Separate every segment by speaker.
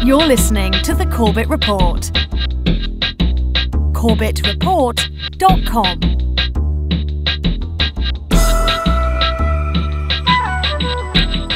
Speaker 1: You're listening to The Corbett Report. CorbettReport.com.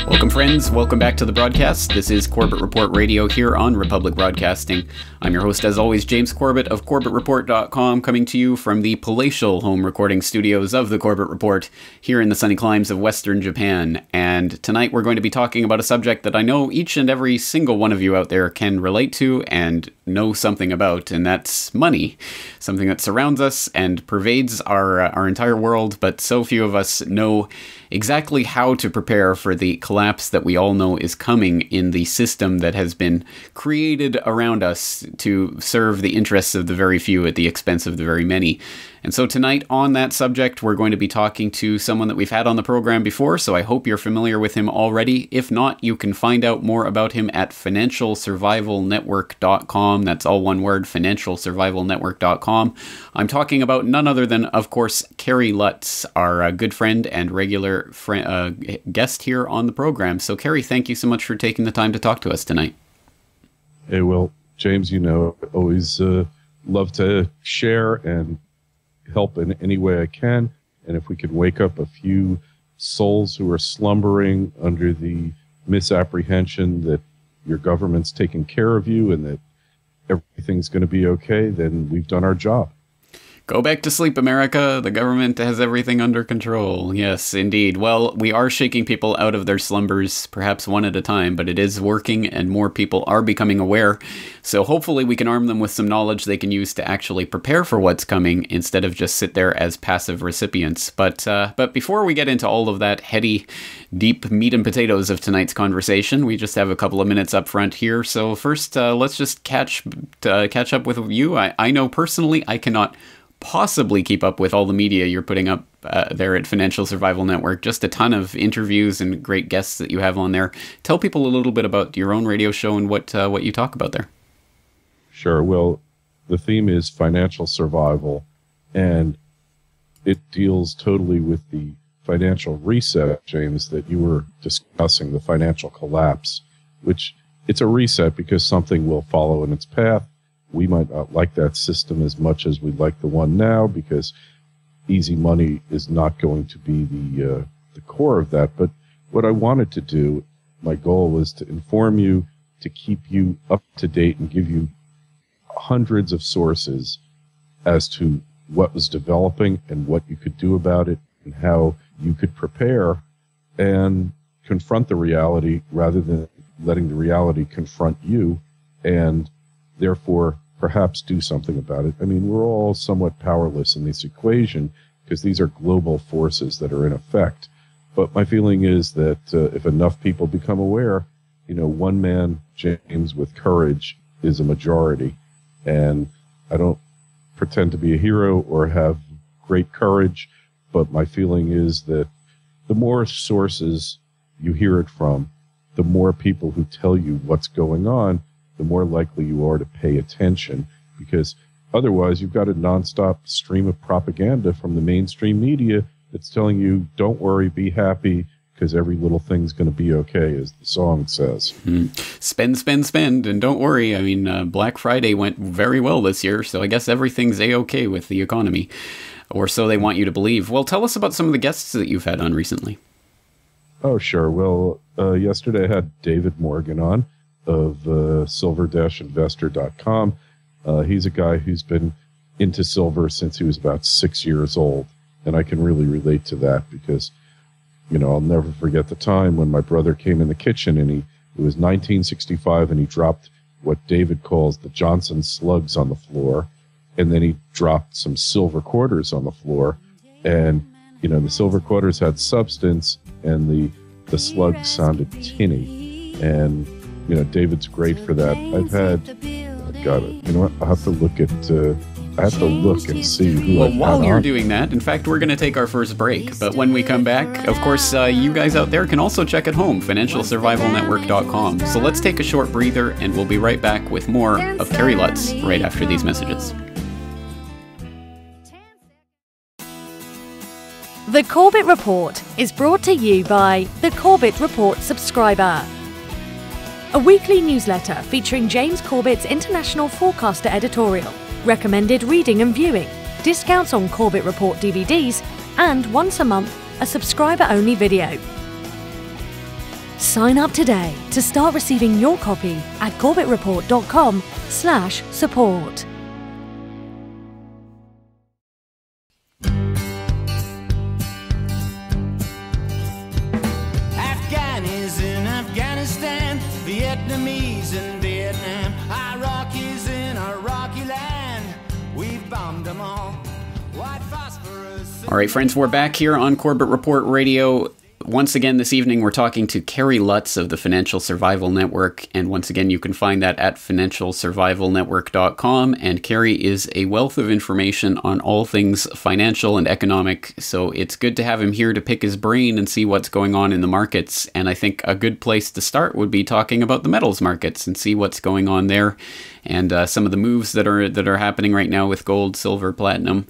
Speaker 2: Welcome, friends. Welcome back to the broadcast. This is Corbett Report Radio here on Republic Broadcasting. I'm your host, as always, James Corbett of CorbettReport.com, coming to you from the palatial home recording studios of the Corbett Report here in the sunny climes of Western Japan. And tonight we're going to be talking about a subject that I know each and every single one of you out there can relate to and know something about, and that's money. Something that surrounds us and pervades our entire world, but so few of us know exactly how to prepare for the collapse that we all know is coming in the system that has been created around us to serve the interests of the very few at the expense of the very many. And so tonight on that subject, we're going to be talking to someone that we've had on the program before, so I hope you're familiar with him already. If not, you can find out more about him at financialsurvivalnetwork.com. That's all one word, financialsurvivalnetwork.com. I'm talking about none other than, of course, Kerry Lutz, our good friend and regular guest here on the program. So, Kerry, thank you so much for taking the time to talk to us tonight.
Speaker 3: Hey, well, James, you know, I always love to share and help in any way I can. And if we could wake up a few souls who are slumbering under the misapprehension that your government's taking care of you and that everything's going to be okay, then we've done our job.
Speaker 2: Go back to sleep, America. The government has everything under control. Yes, indeed. Well, we are shaking people out of their slumbers, perhaps one at a time, but it is working and more people are becoming aware. So hopefully we can arm them with some knowledge they can use to actually prepare for what's coming instead of just sit there as passive recipients. But before we get into all of that heady, deep meat and potatoes of tonight's conversation, we just have a couple of minutes up front here. So first, let's just catch up with you. I know personally I cannot possibly keep up with all the media you're putting up there at Financial Survival Network. Just a ton of interviews and great guests that you have on there. Tell people a little bit about your own radio show and what you talk about there.
Speaker 3: Sure. Well, the theme is financial survival, and it deals totally with the financial reset, James, that you were discussing, the financial collapse, which it's a reset because something will follow in its path. We might not like that system as much as we like the one now because easy money is not going to be the core of that. But what I wanted to do, my goal was to inform you, to keep you up to date and give you hundreds of sources as to what was developing and what you could do about it and how you could prepare and confront the reality rather than letting the reality confront you and therefore perhaps do something about it. I mean, we're all somewhat powerless in this equation because these are global forces that are in effect. But my feeling is that if enough people become aware, you know, one man, James, with courage is a majority. And I don't pretend to be a hero or have great courage, but my feeling is that the more sources you hear it from, the more people who tell you what's going on, the more likely you are to pay attention, because otherwise you've got a nonstop stream of propaganda from the mainstream media that's telling you, don't worry, be happy, because every little thing's going to be okay, as the song says.
Speaker 2: Spend, spend, spend, and don't worry. I mean, Black Friday went very well this year, so I guess everything's A-okay with the economy, or so they want you to believe. Well, tell us about some of the guests that you've had on recently.
Speaker 3: Oh, sure. Well, yesterday I had David Morgan on, of silver-investor.com. He's a guy who's been into silver since he was about 6 years old, and I can really relate to that because, you know, I'll never forget the time when my brother came in the kitchen and it was 1965 and he dropped what David calls the Johnson slugs on the floor, and then he dropped some silver quarters on the floor, and, you know, the silver quarters had substance and the slugs sounded tinny, and you know, David's great for that. I've got it. You know what? I'll have to look at, I have to look and see who I've had
Speaker 2: while you're
Speaker 3: on.
Speaker 2: doing that, in fact, we're going to take our first break. But when we come back, of course, you guys out there can also check at home, financialsurvivalnetwork.com. So let's take a short breather, and we'll be right back with more of Kerry Lutz right after these messages.
Speaker 1: The Corbett Report is brought to you by the Corbett Report subscriber. a weekly newsletter featuring James Corbett's International Forecaster editorial, recommended reading and viewing, discounts on Corbett Report DVDs, and once a month, a subscriber-only video. Sign up today to start receiving your copy at corbettreport.com/support.
Speaker 4: Afghanis in Afghanistan, Vietnamese in Vietnam, Iraqis in Iraqi land, we've bombed them all. White phosphorus.
Speaker 2: All right, friends, we're back here on Corbett Report Radio. Once again, this evening, we're talking to Kerry Lutz of the Financial Survival Network. And once again, you can find that at financialsurvivalnetwork.com. And Kerry is a wealth of information on all things financial and economic. So it's good to have him here to pick his brain and see what's going on in the markets. And I think a good place to start would be talking about the metals markets and see what's going on there. And some of the moves that are happening right now with gold, silver, platinum.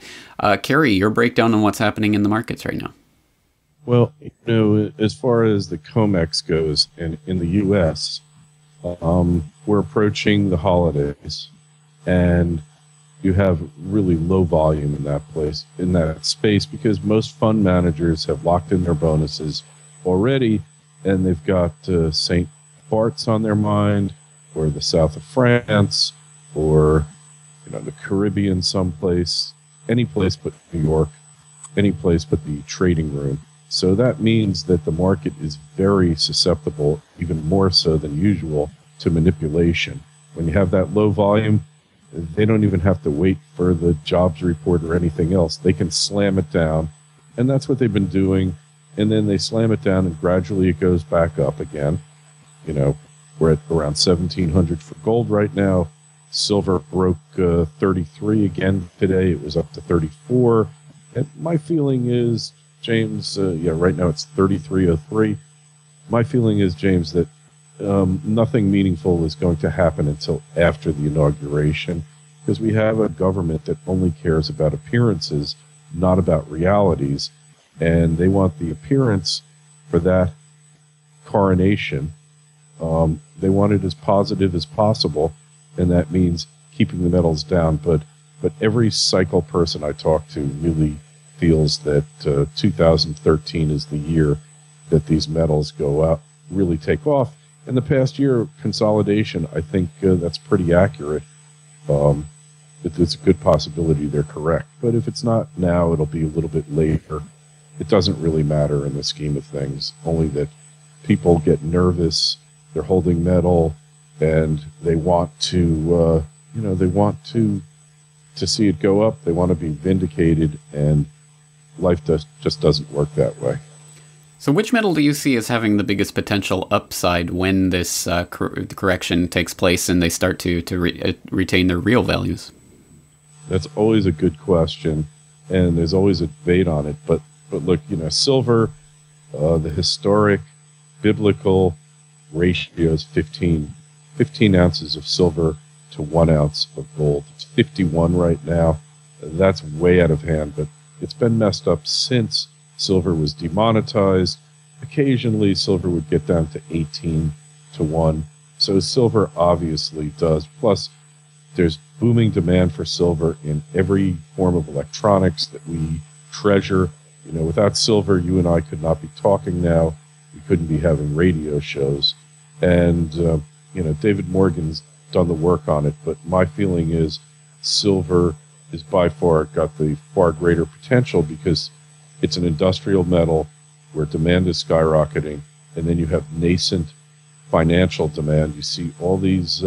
Speaker 2: Kerry, your breakdown on what's happening in the markets right now.
Speaker 3: Well, as far as the COMEX goes, and in the U.S., we're approaching the holidays, and you have really low volume in that space, because most fund managers have locked in their bonuses already, and they've got St. Bart's on their mind, or the south of France, or the Caribbean someplace, any place but New York, any place but the trading room. So that means that the market is very susceptible, even more so than usual, to manipulation. When you have that low volume, they don't even have to wait for the jobs report or anything else. They can slam it down, and that's what they've been doing. And then they slam it down, and gradually it goes back up again. We're at around 1,700 for gold right now. Silver broke 33 again today. It was up to 34. And my feeling is, James, right now it's 33.03. My feeling is, James, that nothing meaningful is going to happen until after the inauguration, because we have a government that only cares about appearances, not about realities, and they want the appearance for that coronation. They want it as positive as possible, and that means keeping the metals down. But every cycle person I talk to really feels that 2013 is the year that these metals go out, really take off. In the past year, consolidation, I think that's pretty accurate. It's a good possibility they're correct. But if it's not now, it'll be a little bit later. It doesn't really matter in the scheme of things, only that people get nervous, they're holding metal, and they want to, to see it go up. They want to be vindicated, and life just doesn't work that way.
Speaker 2: So which metal do you see as having the biggest potential upside when this correction takes place and they start to retain their real values?
Speaker 3: That's always a good question, and there's always a debate on it. But look, silver, the historic biblical ratio is 15 ounces of silver to 1 ounce of gold. It's 51 right now. That's way out of hand, but it's been messed up since silver was demonetized. Occasionally, silver would get down to 18 to 1. So silver obviously does. Plus, there's booming demand for silver in every form of electronics that we treasure. Without silver, you and I could not be talking now. We couldn't be having radio shows. And, David Morgan's done the work on it, but my feeling is silver is by far got the far greater potential, because it's an industrial metal where demand is skyrocketing, and then you have nascent financial demand. You see all these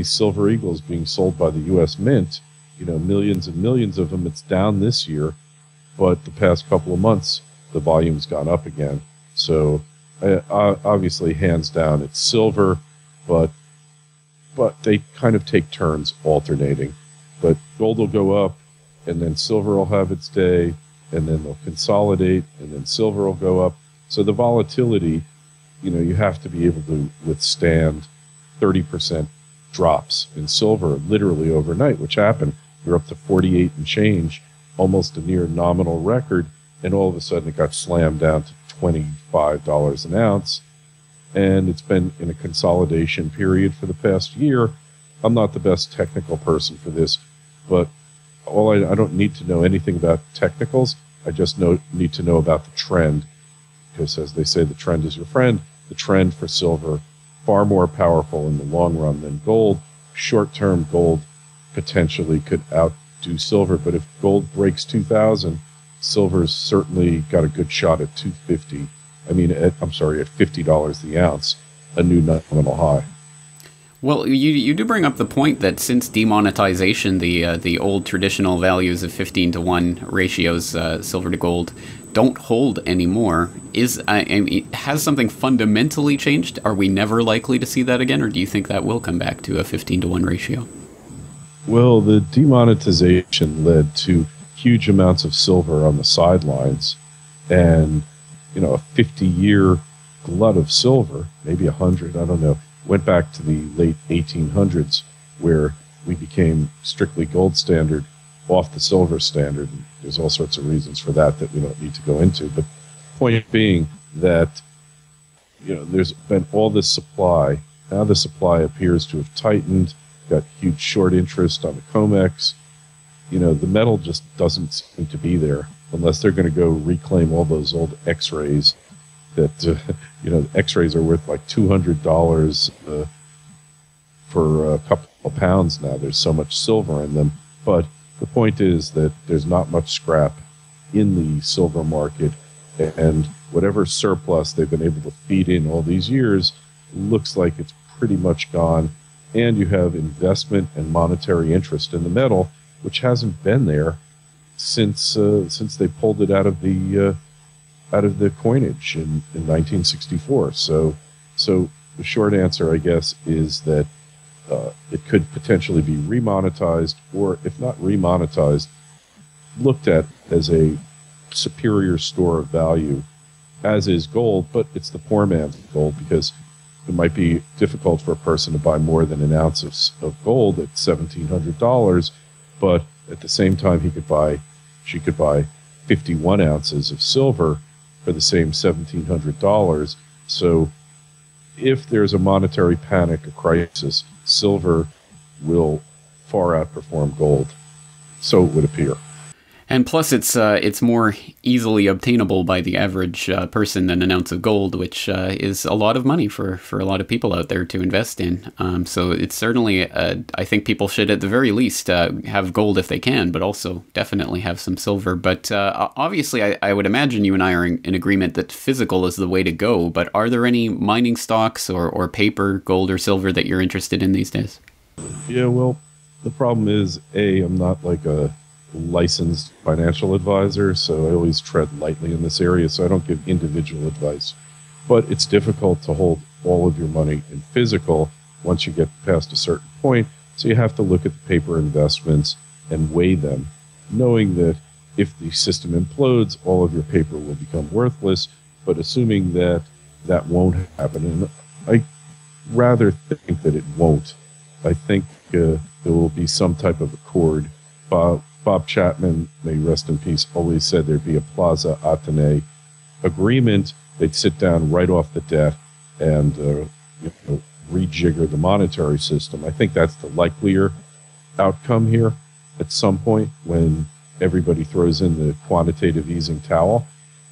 Speaker 3: silver eagles being sold by the U.S. Mint, millions and millions of them. It's down this year, but the past couple of months, the volume's gone up again. So obviously, hands down, it's silver, but they kind of take turns alternating. But gold will go up, and then silver will have its day, and then they'll consolidate, and then silver will go up. So the volatility, you have to be able to withstand 30% drops in silver literally overnight, which happened. You're up to 48 and change, almost a near nominal record, and all of a sudden it got slammed down to $25 an ounce. and it's been in a consolidation period for the past year. I'm not the best technical person for this, but I don't need to know anything about technicals. I just need to know about the trend, because as they say, the trend is your friend. The trend for silver, far more powerful in the long run than gold. Short-term gold potentially could outdo silver, but if gold breaks 2,000, silver's certainly got a good shot at 250. At $50 the ounce, a new nominal high.
Speaker 2: Well, you do bring up the point that since demonetization, the old traditional values of 15-to-1 ratios, silver to gold, don't hold anymore. Has something fundamentally changed? Are we never likely to see that again, or do you think that will come back to a 15-to-1 ratio?
Speaker 3: Well, the demonetization led to huge amounts of silver on the sidelines, and a 50-year glut of silver, maybe 100, I don't know, went back to the late 1800s, where we became strictly gold standard off the silver standard. And there's all sorts of reasons for that we don't need to go into. But the point being that there's been all this supply. Now the supply appears to have tightened, got huge short interest on the COMEX. The metal just doesn't seem to be there unless they're going to go reclaim all those old X-rays that, X-rays are worth like $200 for a couple of pounds now. There's so much silver in them. But the point is that there's not much scrap in the silver market, and whatever surplus they've been able to feed in all these years looks like it's pretty much gone. And you have investment and monetary interest in the metal, which hasn't been there since they pulled it out of the coinage in 1964. So the short answer, I guess, is that it could potentially be remonetized, or if not remonetized, looked at as a superior store of value, as is gold, but it's the poor man's gold, because it might be difficult for a person to buy more than an ounce of gold at $1,700, but at the same time she could buy 51 ounces of silver for the same $1,700. So if there's a monetary panic, a crisis, silver will far outperform gold. So it would appear.
Speaker 2: And plus, it's more easily obtainable by the average person than an ounce of gold, which is a lot of money for a lot of people out there to invest in. So it's certainly, I think people should at the very least have gold if they can, but also definitely have some silver. But obviously, I would imagine you and I are in agreement that physical is the way to go. But are there any mining stocks or paper, gold or silver, that you're interested in these days?
Speaker 3: Yeah, well, the problem is, I'm not like a licensed financial advisor, so I always tread lightly in this area, so I don't give individual advice. But it's difficult to hold all of your money in physical once you get past a certain point, so you have to look at the paper investments and weigh them, knowing that if the system implodes, all of your paper will become worthless, but assuming that that won't happen, and I rather think that it won't. I think there will be some type of accord. Bob Chapman, may rest in peace, always said there'd be a Plaza Athénée agreement. They'd sit down right off the debt and rejigger the monetary system. I think that's the likelier outcome here at some point when everybody throws in the quantitative easing towel.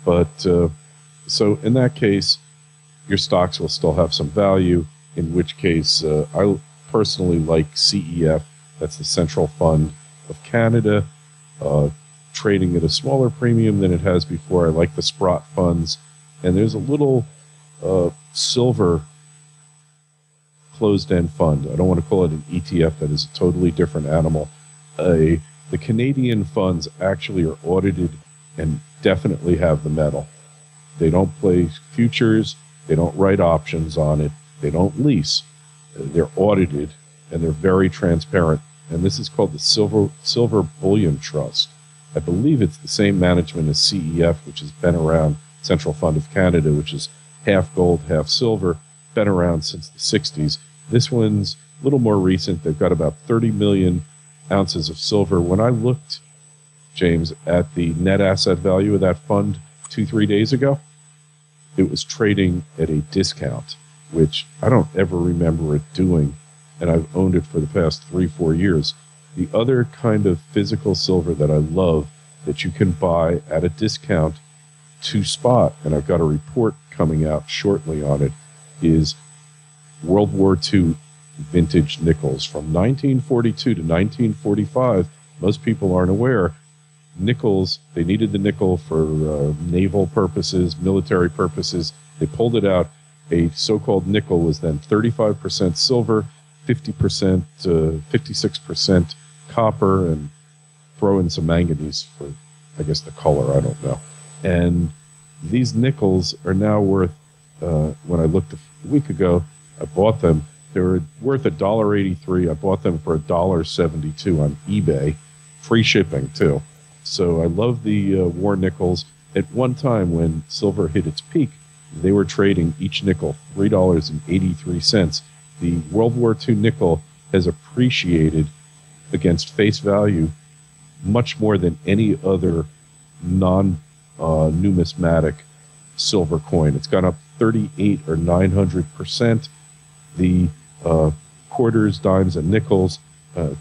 Speaker 3: But so in that case, your stocks will still have some value, in which case I personally like CEF. That's the Central Fund of Canada, trading at a smaller premium than it has before. I like the Sprott funds, and there's a little silver closed-end fund. I don't want to call it an ETF. That is a totally different animal. The Canadian funds actually are audited and definitely have the metal. They don't play futures. They don't write options on it. They don't lease. They're audited, and they're very transparent. And this is called the Silver Bullion Trust. I believe it's the same management as CEF, which has been around, Central Fund of Canada, which is half gold, half silver, been around since the 60s. This one's a little more recent. They've got about 30 million ounces of silver. When I looked, James, at the net asset value of that fund 2-3 days ago, it was trading at a discount. which I don't ever remember it doing, and I've owned it for the past 3-4 years. The other kind of physical silver that I love that you can buy at a discount to spot, and I've got a report coming out shortly on it, is World War II vintage nickels from 1942 to 1945. Most people aren't aware. Nickels, they needed the nickel for naval purposes, military purposes. They pulled it out. A so-called nickel was then 35% silver, 50%, 56% copper, and throw in some manganese for, I guess, the color. I don't know. And these nickels are now worth, when I looked a week ago, I bought them. They were worth $1.83. I bought them for $1.72 on eBay. Free shipping, too. So I love the war nickels. At one time when silver hit its peak, they were trading each nickel $3.83. The World War II nickel has appreciated against face value much more than any other non-numismatic silver coin. It's gone up 38 or 900%. The quarters, dimes, and nickels,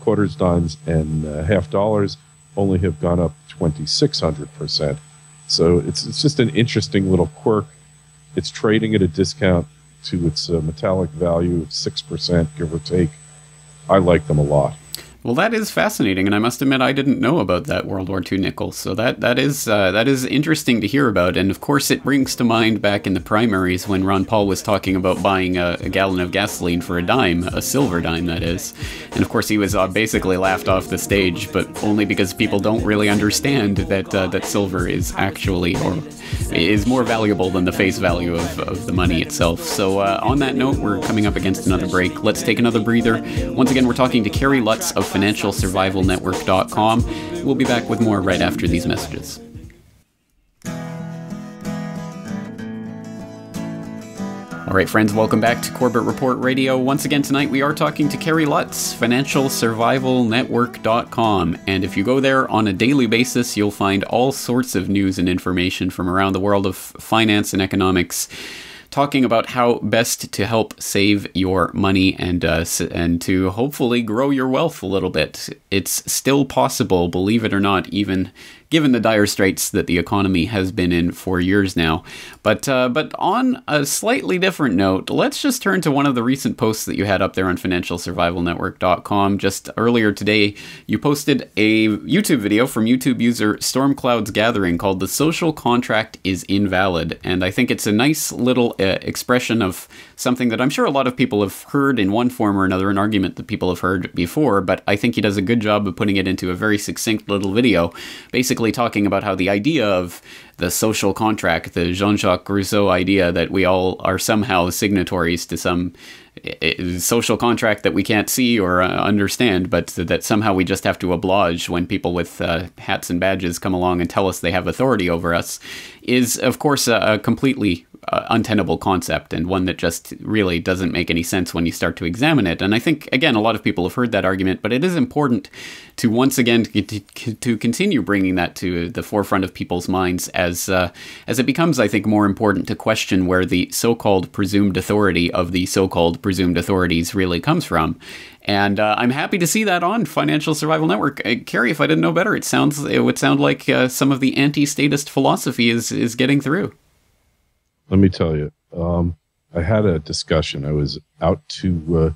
Speaker 3: quarters, dimes, and half dollars only have gone up 2,600%. So it's just an interesting little quirk. It's trading at a discount to its metallic value of 6%, give or take. I like them a lot.
Speaker 2: Well, that is fascinating, and I must admit I didn't know about that World War II nickel. So that is interesting to hear about, and of course it brings to mind back in the primaries when Ron Paul was talking about buying a gallon of gasoline for a dime, a silver dime that is, and of course he was basically laughed off the stage, but only because people don't really understand that silver is actually or is more valuable than the face value of the money itself. So on that note, we're coming up against another break. Let's take another breather. Once again, we're talking to Kerry Lutz of financialsurvivalnetwork.com. We'll be back with more right after these messages. All right, friends, welcome back to Corbett Report Radio. Once again tonight, we are talking to Kerry Lutz, financialsurvivalnetwork.com. And if you go there on a daily basis, you'll find all sorts of news and information from around the world of finance and economics, talking about how best to help save your money and to hopefully grow your wealth a little bit. It's still possible, believe it or not, even given the dire straits that the economy has been in for years now. But on a slightly different note, let's just turn to one of the recent posts that you had up there on financialsurvivalnetwork.com. Just earlier today, you posted a YouTube video from YouTube user Stormclouds Gathering called "The Social Contract is Invalid." And I think it's a nice little expression of something that I'm sure a lot of people have heard in one form or another, an argument that people have heard before, but I think he does a good job of putting it into a very succinct little video, basically talking about how the idea of the social contract, the Jean-Jacques Rousseau idea that we all are somehow signatories to some social contract that we can't see or understand, but that somehow we just have to oblige when people with hats and badges come along and tell us they have authority over us, is, of course, a completely untenable concept, and one that just really doesn't make any sense when you start to examine it. And I think, again, a lot of people have heard that argument, but it is important to once again to continue bringing that to the forefront of people's minds as it becomes, I think, more important to question where the so-called presumed authority of the so-called presumed authorities really comes from. And I'm happy to see that on Financial Survival Network. Kerry, if I didn't know better, it would sound like some of the anti-statist philosophy is getting through.
Speaker 3: Let me tell you, I had a discussion. I was out to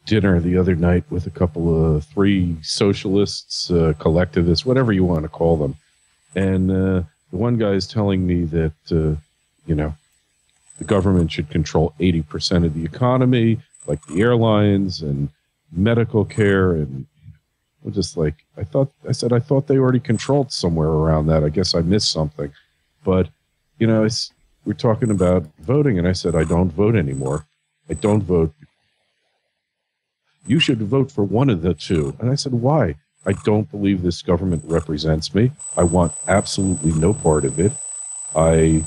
Speaker 3: dinner the other night with a couple of three socialists, collectivists, whatever you want to call them. And the one guy is telling me that, the government should control 80% of the economy, like the airlines and medical care. And I'm just like, I thought they already controlled somewhere around that. I guess I missed something. But, we're talking about voting, and I said, I don't vote anymore. I don't vote. You should vote for one of the two. And I said, why? I don't believe this government represents me. I want absolutely no part of it. I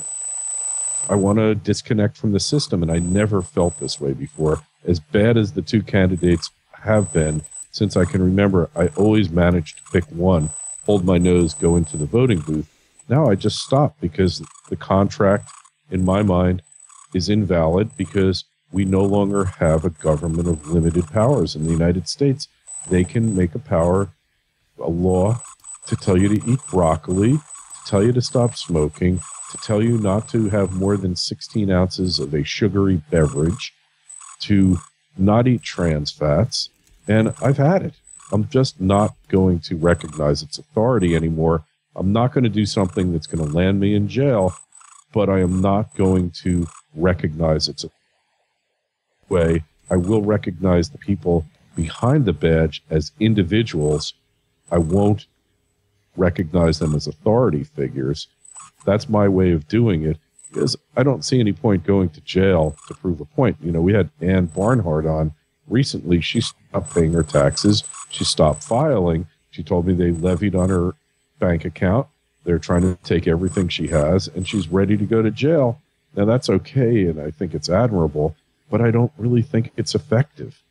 Speaker 3: want to disconnect from the system, and I never felt this way before. As bad as the two candidates have been, since I can remember, I always managed to pick one, hold my nose, go into the voting booth. Now I just stop because the contract, in my mind, is invalid, because we no longer have a government of limited powers. In the United States, they can make a law to tell you to eat broccoli, to tell you to stop smoking, to tell you not to have more than 16 ounces of a sugary beverage, to not eat trans fats, and I've had it. I'm just not going to recognize its authority anymore. I'm not going to do something that's going to land me in jail, but I am not going to recognize its way. I will recognize the people behind the badge as individuals. I won't recognize them as authority figures. That's my way of doing it, because I don't see any point going to jail to prove a point. You know, we had Ann Barnhart on recently. She stopped paying her taxes. She stopped filing. She told me they levied on her bank account. They're trying to take everything she has, and she's ready to go to jail. Now, that's okay, and I think it's admirable, but I don't really think it's effective.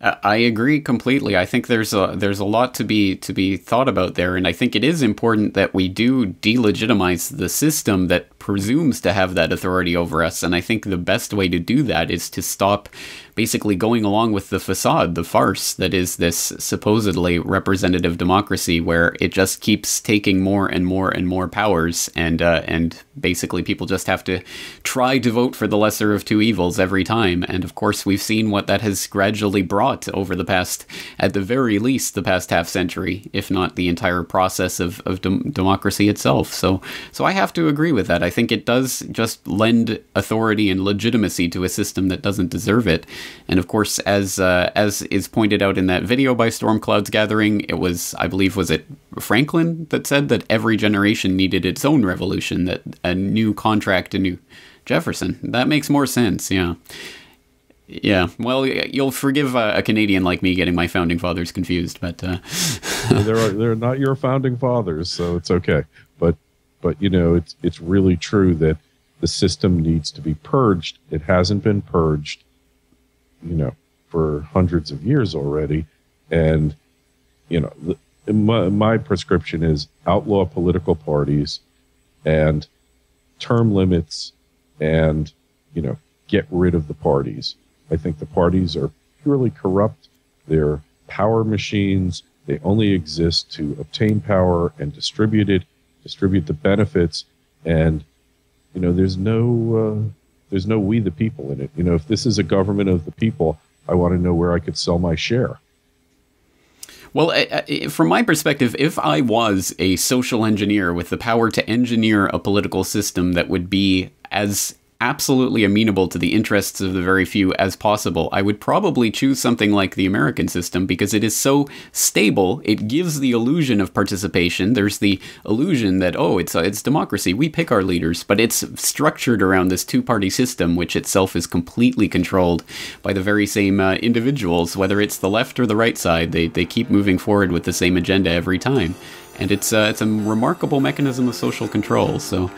Speaker 2: I agree completely. I think there's a lot to be thought about there, and I think it is important that we do delegitimize the system that presumes to have that authority over us. And I think the best way to do that is to stop basically going along with the facade, the farce that is this supposedly representative democracy, where it just keeps taking more and more and more powers, and basically people just have to try to vote for the lesser of two evils every time. And of course, we've seen what that has gradually brought over the past, at the very least, the past half century, if not the entire process of democracy itself. So I have to agree with that. I think it does just lend authority and legitimacy to a system that doesn't deserve it. And of course, as is pointed out in that video by Storm Clouds Gathering, it was, I believe, was it Franklin that said that every generation needed its own revolution, that a new contract, a new Jefferson. That makes more sense, yeah. Yeah, well, you'll forgive a Canadian like me getting my founding fathers confused, but
Speaker 3: they're not your founding fathers, so it's okay. But you know, it's really true that the system needs to be purged. It hasn't been purged, you know, for hundreds of years already, and you know, my prescription is outlaw political parties and term limits, and you know, get rid of the parties. I think the parties are purely corrupt. They're power machines. They only exist to obtain power and distribute the benefits. And, you know, there's no we the people in it. You know, if this is a government of the people, I want to know where I could sell my share.
Speaker 2: Well, from my perspective, if I was a social engineer with the power to engineer a political system that would be as absolutely amenable to the interests of the very few as possible, I would probably choose something like the American system, because it is so stable. It gives the illusion of participation. There's the illusion that, oh, it's democracy. We pick our leaders, but it's structured around this two-party system, which itself is completely controlled by the very same individuals, whether it's the left or the right side. They keep moving forward with the same agenda every time. And it's a remarkable mechanism of social control. So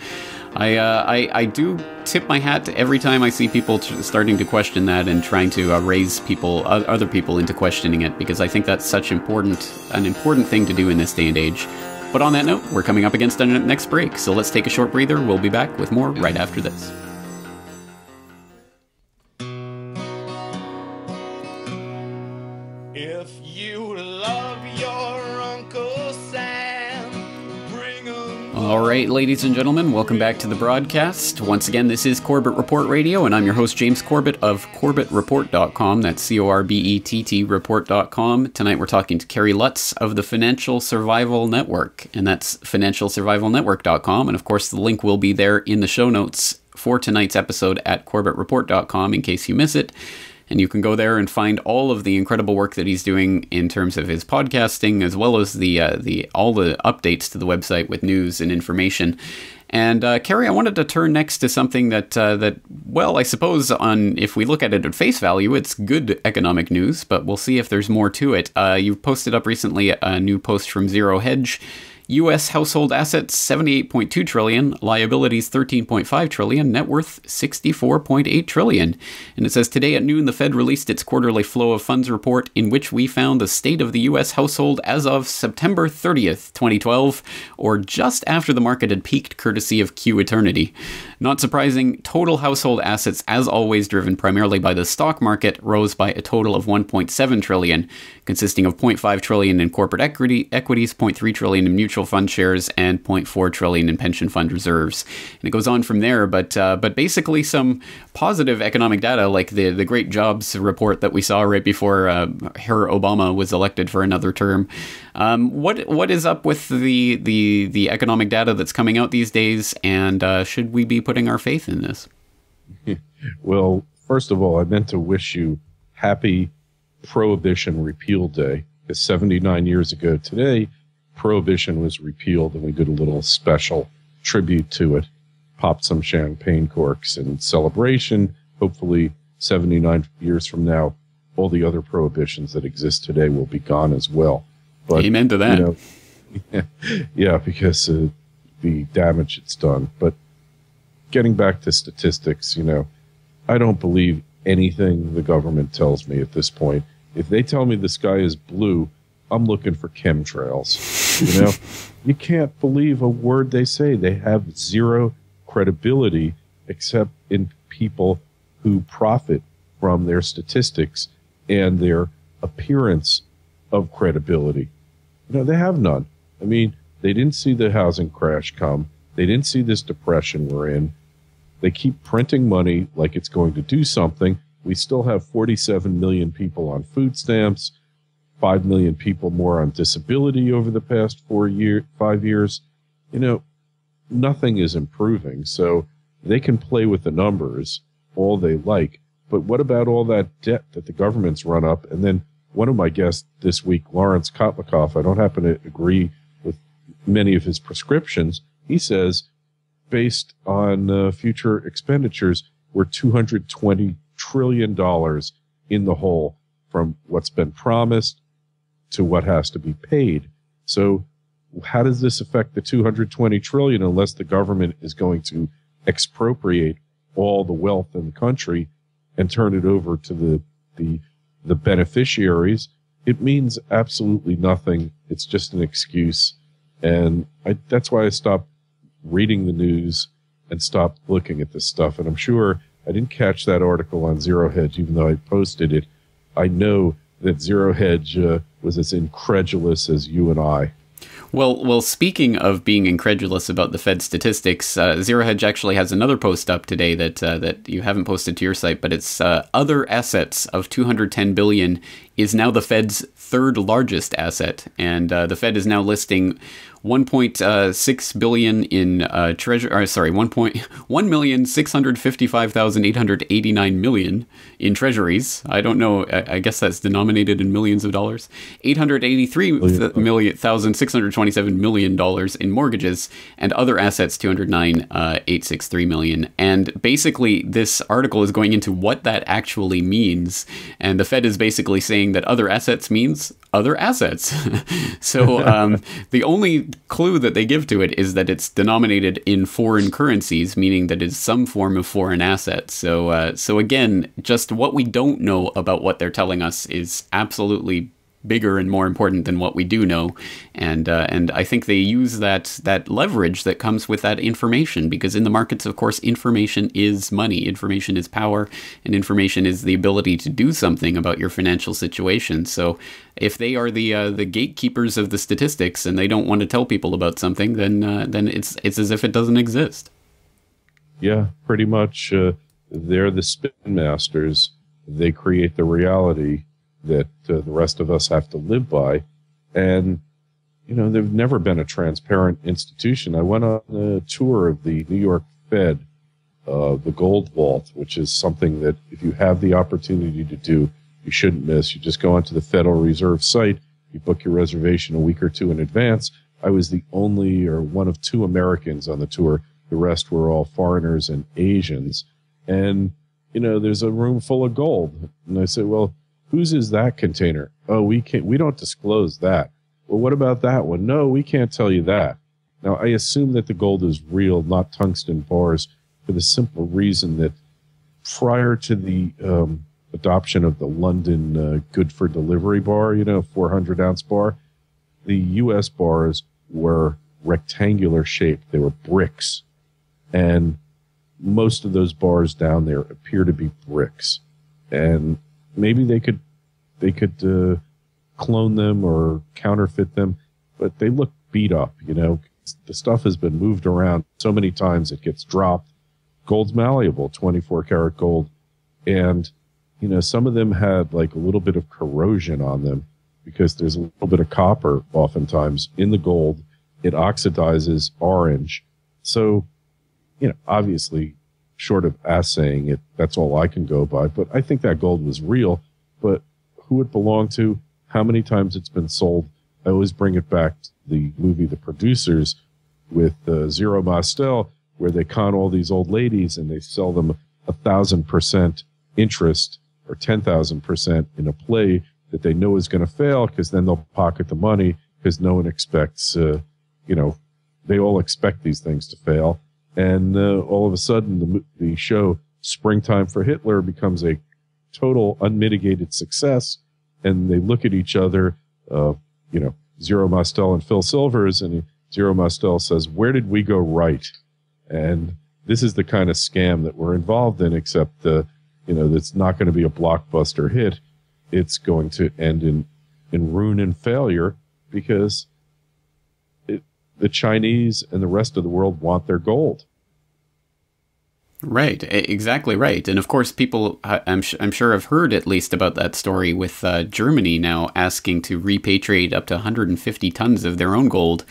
Speaker 2: I do tip my hat to every time I see people starting to question that and trying to raise other people into questioning it, because I think that's such an important thing to do in this day and age. But on that note, we're coming up against our next break, so let's take a short breather. We'll be back with more right after this.
Speaker 4: If you love your Uncle Sam, bring him.
Speaker 2: All right, ladies and gentlemen, welcome back to the broadcast. Once again, this is Corbett Report Radio, and I'm your host, James Corbett of CorbettReport.com. That's CORBETT Report.com. Tonight we're talking to Kerry Lutz of the Financial Survival Network, and that's FinancialSurvivalNetwork.com. And of course, the link will be there in the show notes for tonight's episode at CorbettReport.com in case you miss it. And you can go there and find all of the incredible work that he's doing in terms of his podcasting, as well as all the updates to the website with news and information. And Kerry, I wanted to turn next to something that well, I suppose if we look at it at face value, it's good economic news, but we'll see if there's more to it. You posted up recently a new post from Zero Hedge U.S. household assets, $78.2 trillion, liabilities, $13.5 trillion, net worth, $64.8 trillion. And it says, today at noon, the Fed released its quarterly flow of funds report, in which we found the state of the U.S. household as of September 30th, 2012, or just after the market had peaked, courtesy of Q Eternity. Not surprising, total household assets, as always driven primarily by the stock market, rose by a total of $1.7 trillion, consisting of $0.5 trillion in corporate equities, $0.3 trillion in mutual fund shares, and $0.4 trillion in pension fund reserves. And it goes on from there, but basically some positive economic data, like the great jobs report that we saw right before Herr Obama was elected for another term. What is up with the economic data that's coming out these days, and should we be putting our faith in this?
Speaker 3: Well, first of all, I meant to wish you happy Prohibition Repeal Day, because 79 years ago today, Prohibition was repealed, and we did a little special tribute to it, popped some champagne corks in celebration. Hopefully 79 years from now, all the other prohibitions that exist today will be gone as well. But,
Speaker 2: amen to that.
Speaker 3: You know, yeah, because the damage it's done. But getting back to statistics, you know, I don't believe anything the government tells me at this point. If they tell me the sky is blue, I'm looking for chemtrails. You know, you can't believe a word they say. They have zero credibility except in people who profit from their statistics and their appearance of credibility. You know, they have none. I mean, they didn't see the housing crash come. They didn't see this depression we're in. They keep printing money like it's going to do something. We still have 47 million people on food stamps, 5 million people more on disability over the past 5 years. You know, nothing is improving. So they can play with the numbers all they like. But what about all that debt that the government's run up? And then one of my guests this week, Lawrence Kotlikoff, I don't happen to agree with many of his prescriptions. He says, based on future expenditures, we're $220 trillion in the hole from what's been promised to what has to be paid. So how does this affect the $220 trillion unless the government is going to expropriate all the wealth in the country and turn it over to the beneficiaries? It means absolutely nothing. It's just an excuse. And that's why I stopped reading the news and stopped looking at this stuff. And I'm sure I didn't catch that article on Zero Hedge, even though I posted it. I know that Zero Hedge was as incredulous as you and I.
Speaker 2: Well, speaking of being incredulous about the Fed statistics, Zero Hedge actually has another post up today that you haven't posted to your site, but it's other assets of $210 billion is now the Fed's third largest asset, and the Fed is now listing $1.6 billion in $1,655,889 million in treasuries. I don't know. I guess that's denominated in millions of dollars. $883,627 million in mortgages, and other assets $209,863 million. And basically, this article is going into what that actually means, and the Fed is basically saying that other assets means other assets. So the only clue that they give to it is that it's denominated in foreign currencies, meaning that it's some form of foreign asset. So again, just what we don't know about what they're telling us is absolutely bigger and more important than what we do know, and I think they use that leverage that comes with that information, because in the markets, of course, information is money, information is power, and information is the ability to do something about your financial situation. So if they are the gatekeepers of the statistics and they don't want to tell people about something, then it's as if it doesn't exist.
Speaker 3: Yeah, pretty much. They're the spin masters. They create the reality that the rest of us have to live by. And, you know, they've never been a transparent institution. I went on a tour of the New York Fed, the Gold Vault, which is something that if you have the opportunity to do, you shouldn't miss. You just go onto the Federal Reserve site, you book your reservation a week or two in advance. I was the only or one of two Americans on the tour. The rest were all foreigners and Asians. And, you know, there's a room full of gold. And I said, well, whose is that container? Oh, we don't disclose that. Well, what about that one? No, we can't tell you that. Now, I assume that the gold is real, not tungsten bars, for the simple reason that prior to the adoption of the London good for delivery bar, 400-ounce bar, the U.S. bars were rectangular shaped. They were bricks. And most of those bars down there appear to be bricks. And maybe they could clone them or counterfeit them, but they look beat up, The stuff has been moved around so many times it gets dropped. Gold's malleable, 24-karat gold. And, some of them had like a little bit of corrosion on them because there's a little bit of copper oftentimes in the gold. It oxidizes orange. So, obviously, short of assaying it, that's all I can go by. But I think that gold was real. But who it belonged to, how many times it's been sold, I always bring it back to the movie The Producers with Zero Mostel, where they con all these old ladies and they sell them 1,000% interest or 10,000% in a play that they know is going to fail, because then they'll pocket the money, because no one expects, they all expect these things to fail. And all of a sudden, the show Springtime for Hitler becomes a total unmitigated success. And they look at each other, Zero Mostel and Phil Silvers, and Zero Mostel says, "Where did we go right?" And this is the kind of scam that we're involved in, except, it's not going to be a blockbuster hit. It's going to end in ruin and failure, because the Chinese and the rest of the world want their gold.
Speaker 2: Right, exactly right. And of course, people, I'm sure, have heard at least about that story with Germany now asking to repatriate up to 150 tons of their own gold,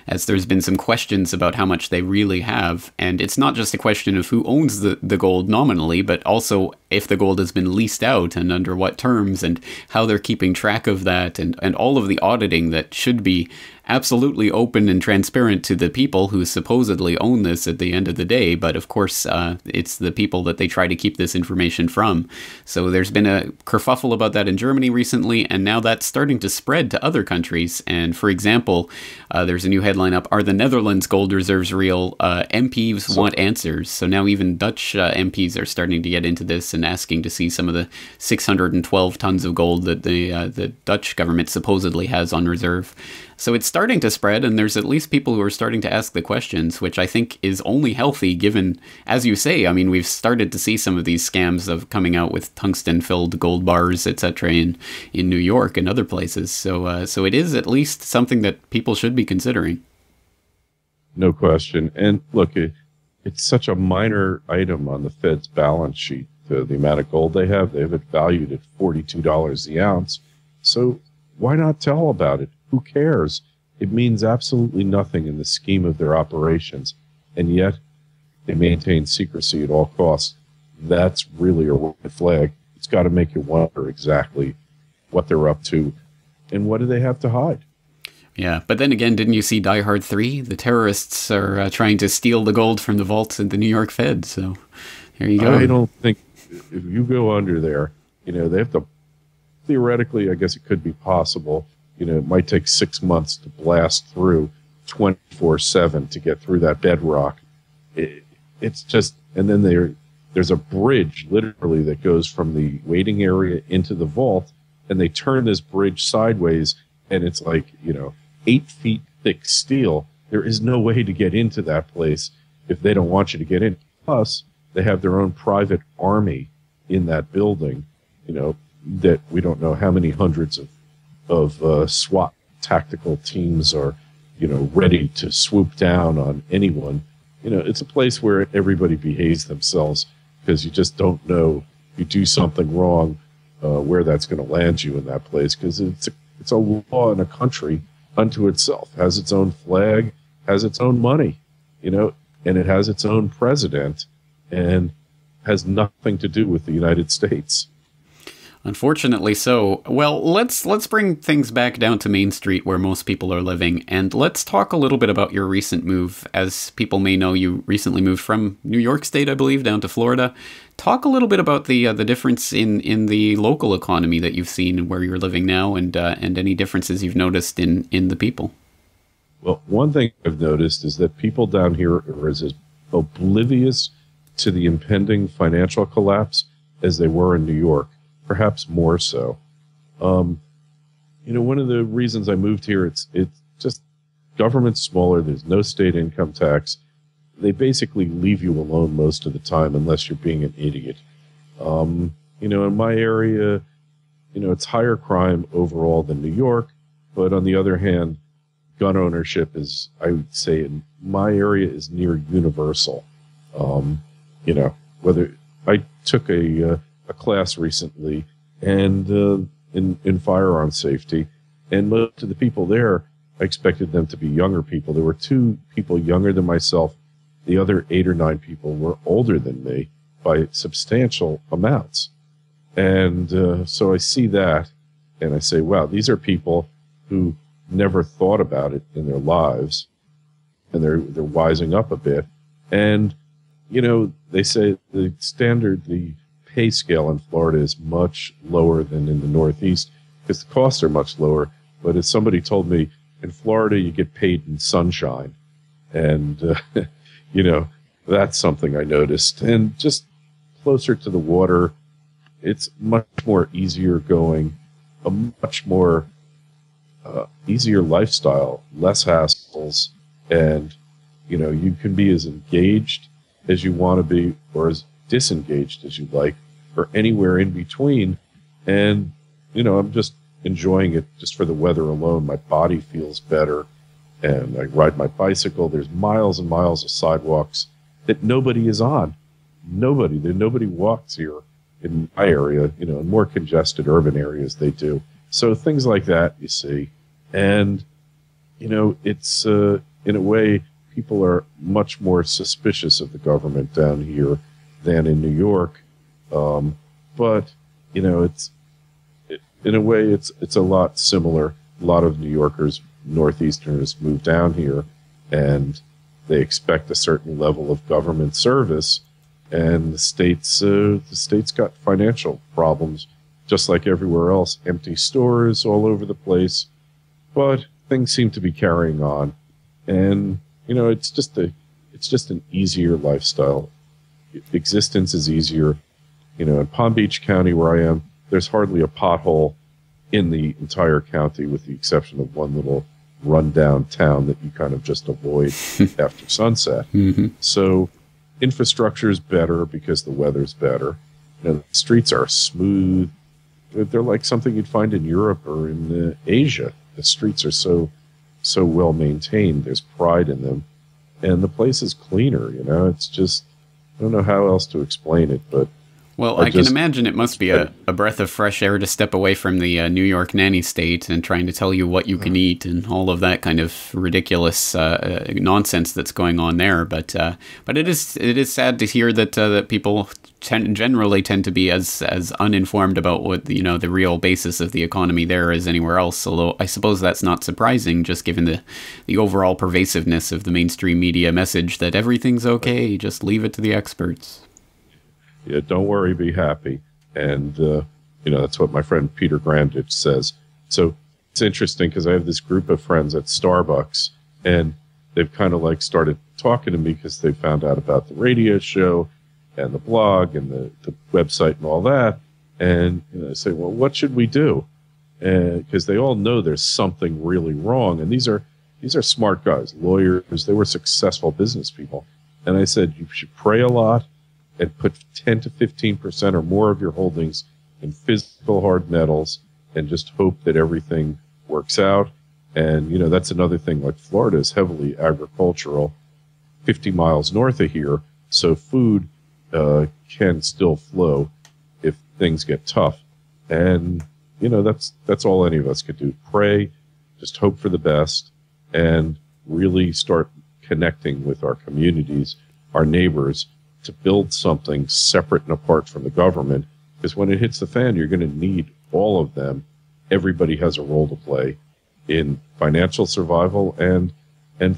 Speaker 2: as there's been some questions about how much they really have. And it's not just a question of who owns the gold nominally, but also if the gold has been leased out and under what terms, and how they're keeping track of that, and all of the auditing that should be absolutely open and transparent to the people who supposedly own this at the end of the day. But of course, it's the people that they try to keep this information from. So there's been a kerfuffle about that in Germany recently, and now that's starting to spread to other countries. And for example, there's a new headline up: "Are the Netherlands gold reserves real? MPs want answers." So now even Dutch MPs are starting to get into this and asking to see some of the 612 tons of gold that the Dutch government supposedly has on reserve. So it's starting to spread, and there's at least people who are starting to ask the questions, which I think is only healthy given, as you say, I mean, we've started to see some of these scams of coming out with tungsten-filled gold bars, etc. in New York and other places. So it is at least something that people should be considering.
Speaker 3: No question. And look, it's such a minor item on the Fed's balance sheet, the amount of gold they have. They have it valued at $42 the ounce. So why not tell about it? Who cares? It means absolutely nothing in the scheme of their operations, and yet they maintain secrecy at all costs. That's really a red flag. It's got to make you wonder exactly what they're up to and what do they have to hide.
Speaker 2: Yeah, but then again, didn't you see Die Hard 3? The terrorists are trying to steal the gold from the vaults at the New York Fed, so here you go.
Speaker 3: I don't think if you go under there, they have to, theoretically, I guess it could be possible. It might take 6 months to blast through 24/7 to get through that bedrock. It's just, and then there's a bridge literally that goes from the waiting area into the vault, and they turn this bridge sideways, and it's like, 8 feet thick steel. There is no way to get into that place if they don't want you to get in. Plus, they have their own private army in that building, that we don't know how many hundreds of SWAT tactical teams are, ready to swoop down on anyone. It's a place where everybody behaves themselves, because you just don't know, you do something wrong, where that's going to land you in that place, because it's a law in a country unto itself, has its own flag, has its own money, and it has its own president, and has nothing to do with the United States.
Speaker 2: Unfortunately so. Well, let's bring things back down to Main Street where most people are living, and let's talk a little bit about your recent move. As people may know, you recently moved from New York State, I believe, down to Florida. Talk a little bit about the difference in the local economy that you've seen and where you're living now, and any differences you've noticed in the people.
Speaker 3: Well, one thing I've noticed is that people down here are as oblivious to the impending financial collapse as they were in New York. Perhaps more so. One of the reasons I moved here, it's just government's smaller. There's no state income tax. They basically leave you alone most of the time unless you're being an idiot. In my area, it's higher crime overall than New York. But on the other hand, gun ownership is, I would say, in my area is near universal. Whether I took a class recently and in firearm safety, and most of the people there, I expected them to be younger people. There were 2 people younger than myself. The other 8 or 9 people were older than me by substantial amounts. And so I see that and I say, wow, these are people who never thought about it in their lives, and they're wising up a bit. And they say the pay scale in Florida is much lower than in the Northeast because the costs are much lower. But as somebody told me, in Florida you get paid in sunshine, and that's something I noticed. And just closer to the water, it's much more easier going, a much more easier lifestyle, less hassles, and you can be as engaged as you want to be or as disengaged as you like, or anywhere in between. And I'm just enjoying it just for the weather alone. My body feels better, and I ride my bicycle. There's miles and miles of sidewalks that nobody is on. Nobody walks here in my area. In more congested urban areas they do. So things like that you see. And it's in a way, people are much more suspicious of the government down here than in New York. But it's in a way, it's a lot similar. A lot of New Yorkers, Northeasterners, move down here, and they expect a certain level of government service. And the state's got financial problems, just like everywhere else. Empty stores all over the place, but things seem to be carrying on. And it's just an easier lifestyle. Existence is easier. In Palm Beach County, where I am, there's hardly a pothole in the entire county, with the exception of one little rundown town that you kind of just avoid after sunset.
Speaker 2: Mm-hmm.
Speaker 3: So infrastructure is better because the weather's better. The streets are smooth. They're like something you'd find in Europe or in Asia. The streets are so well maintained. There's pride in them, and the place is cleaner. It's just, I don't know how else to explain it, but
Speaker 2: well, I can imagine it must be a breath of fresh air to step away from the New York nanny state and trying to tell you what you can eat and all of that kind of ridiculous nonsense that's going on there. But it is sad to hear that people generally tend to be as uninformed about what the real basis of the economy there is anywhere else. Although I suppose that's not surprising, just given the overall pervasiveness of the mainstream media message that everything's okay, just leave it to the experts.
Speaker 3: Yeah, don't worry, be happy. And, that's what my friend Peter Grandich says. So it's interesting because I have this group of friends at Starbucks, and they've kind of started talking to me because they found out about the radio show and the blog and the website and all that. And I say, well, what should we do? Because they all know there's something really wrong. And these are smart guys, lawyers. They were successful business people. And I said, you should pray a lot and put 10 to 15% or more of your holdings in physical hard metals, and just hope that everything works out. And, that's another thing. Like Florida is heavily agricultural, 50 miles north of here. So food can still flow if things get tough. And, that's all any of us could do. Pray, just hope for the best, and really start connecting with our communities, our neighbors, to build something separate and apart from the government Because when it hits the fan, you're going to need all of them. Everybody has a role to play in financial survival and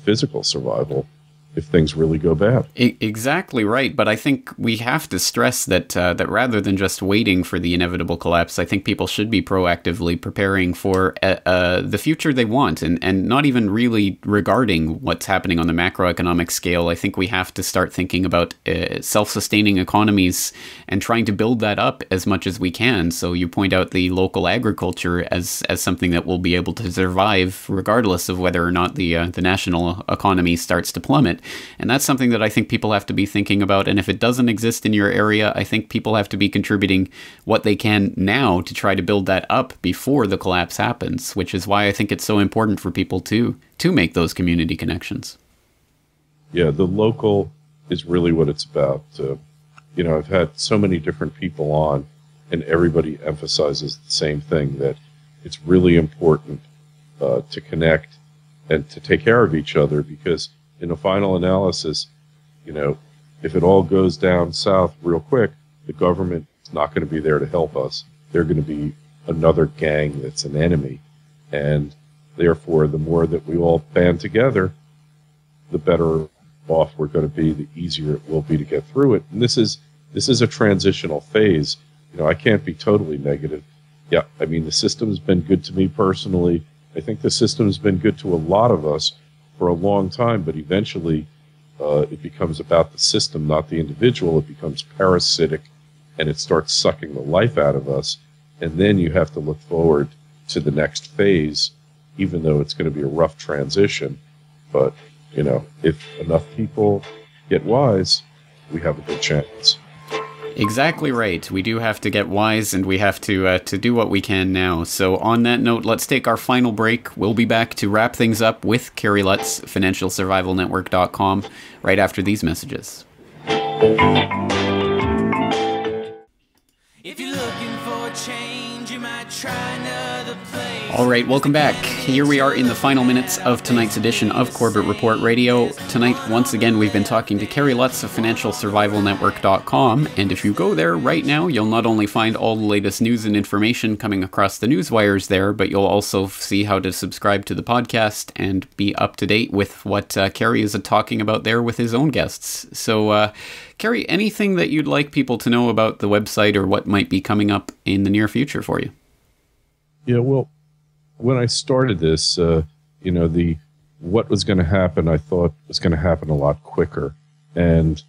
Speaker 3: physical survival if things really go bad.
Speaker 2: Exactly right. But I think we have to stress that that rather than just waiting for the inevitable collapse, I think people should be proactively preparing for the future they want, and not even really regarding what's happening on the macroeconomic scale. I think we have to start thinking about self-sustaining economies and trying to build that up as much as we can. So you point out the local agriculture as something that will be able to survive regardless of whether or not the national economy starts to plummet. And that's something that I think people have to be thinking about. And if it doesn't exist in your area, I think people have to be contributing what they can now to try to build that up before the collapse happens, which is why I think it's so important for people to make those community connections.
Speaker 3: Yeah, the local is really what it's about. I've had so many different people on, and everybody emphasizes the same thing, that it's really important to connect and to take care of each other, because in a final analysis, if it all goes down south real quick, the government is not going to be there to help us. They're going to be another gang that's an enemy. And therefore, the more that we all band together, the better off we're going to be, the easier it will be to get through it. And this is a transitional phase. I can't be totally negative. Yeah, I mean, the system's been good to me personally. I think the system's been good to a lot of us for a long time, but eventually it becomes about the system, not the individual. It becomes parasitic, and it starts sucking the life out of us. And then you have to look forward to the next phase, even though it's going to be a rough transition. But, if enough people get wise, we have a good chance.
Speaker 2: Exactly right. We do have to get wise, and we have to do what we can now. So on that note, let's take our final break. We'll be back to wrap things up with Kerry Lutz, financialsurvivalnetwork.com, right after these messages.
Speaker 4: If you're looking for a change, you might try another place.
Speaker 2: All right, welcome back. Here we are in the final minutes of tonight's edition of Corbett Report Radio. Tonight, once again, we've been talking to Kerry Lutz of financialsurvivalnetwork.com, and if you go there right now, you'll not only find all the latest news and information coming across the news wires there, but you'll also see how to subscribe to the podcast and be up to date with what Kerry is talking about there with his own guests. So, Kerry, anything that you'd like people to know about the website or what might be coming up in the near future for you?
Speaker 3: Yeah, well, when I started this, what was going to happen, I thought was going to happen a lot quicker. And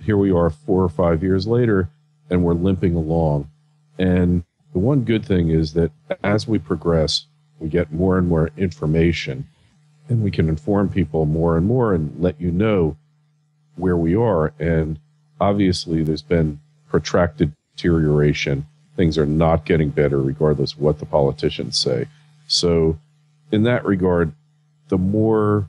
Speaker 3: here we are 4 or 5 years later, and we're limping along. And the one good thing is that as we progress, we get more and more information, and we can inform people more and more and let you know where we are. And obviously, there's been protracted deterioration. Things are not getting better, regardless of what the politicians say. So in that regard, the more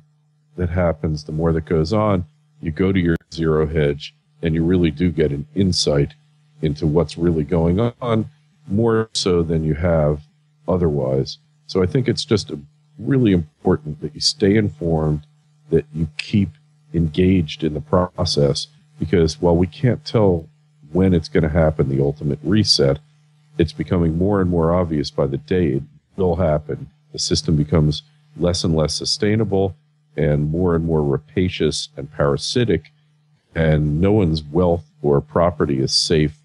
Speaker 3: that happens, the more that goes on, you go to your zero hedge and you really do get an insight into what's really going on, more so than you have otherwise. So I think it's just really important that you stay informed, that you keep engaged in the process, because while we can't tell when it's going to happen, the ultimate reset, it's becoming more and more obvious by the day it will happen. The system becomes less and less sustainable and more rapacious and parasitic, and no one's wealth or property is safe,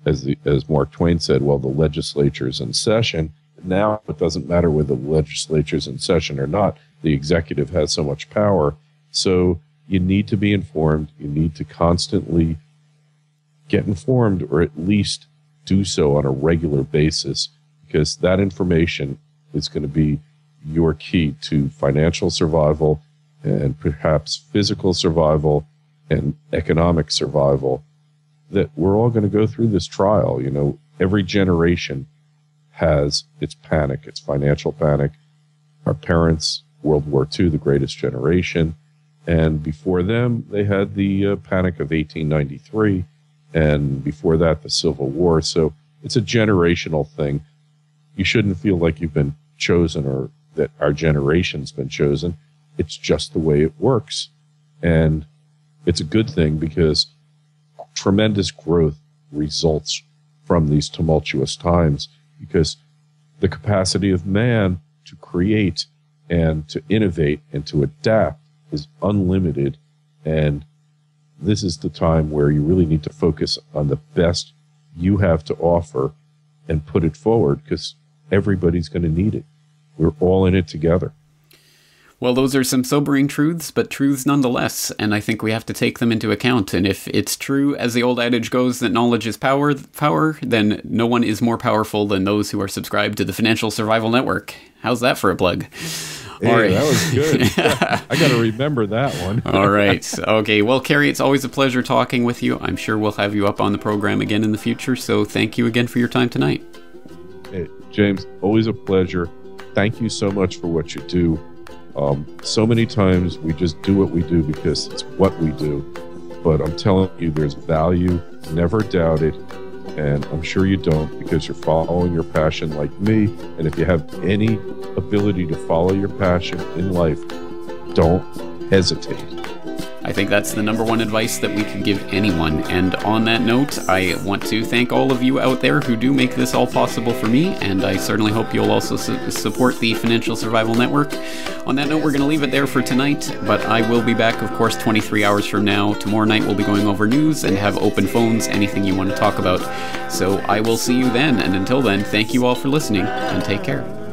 Speaker 3: as Mark Twain said, while the legislature's in session. Now it doesn't matter whether the legislature's in session or not. The executive has so much power. So you need to be informed. You need to constantly get informed, or at least do so on a regular basis, because that information is going to be your key to financial survival and perhaps physical survival and economic survival, that we're all going to go through this trial. Every generation has its panic, its financial panic. Our parents, World War II, the greatest generation, and before them, they had the panic of 1893, and before that, the Civil War. So it's a generational thing. You shouldn't feel like you've been chosen or that our generation's been chosen. It's just the way it works. And it's a good thing, because tremendous growth results from these tumultuous times, because the capacity of man to create and to innovate and to adapt is unlimited. And this is the time where you really need to focus on the best you have to offer and put it forward, because everybody's going to need it. We're all in it together.
Speaker 2: Well, those are some sobering truths, but truths nonetheless, and I think we have to take them into account. And if it's true, as the old adage goes, that knowledge is power, then no one is more powerful than those who are subscribed to the Financial Survival Network. How's that for a plug?
Speaker 3: Hey, all right. That was good. I got to remember that one.
Speaker 2: All right. Okay. Well, Kerry, it's always a pleasure talking with you. I'm sure we'll have you up on the program again in the future, so thank you again for your time tonight.
Speaker 3: Hey, James, always a pleasure. Thank you so much for what you do. So many times we just do what we do because it's what we do. But I'm telling you, there's value. Never doubt it. And I'm sure you don't, because you're following your passion like me. And if you have any ability to follow your passion in life, don't hesitate.
Speaker 2: I think that's the number one advice that we can give anyone. And on that note, I want to thank all of you out there who do make this all possible for me, and I certainly hope you'll also support the Financial Survival Network. On that note, we're going to leave it there for tonight, but I will be back, of course, 23 hours from now. Tomorrow night we'll be going over news and have open phones, anything you want to talk about. So I will see you then, and until then, thank you all for listening, and take care.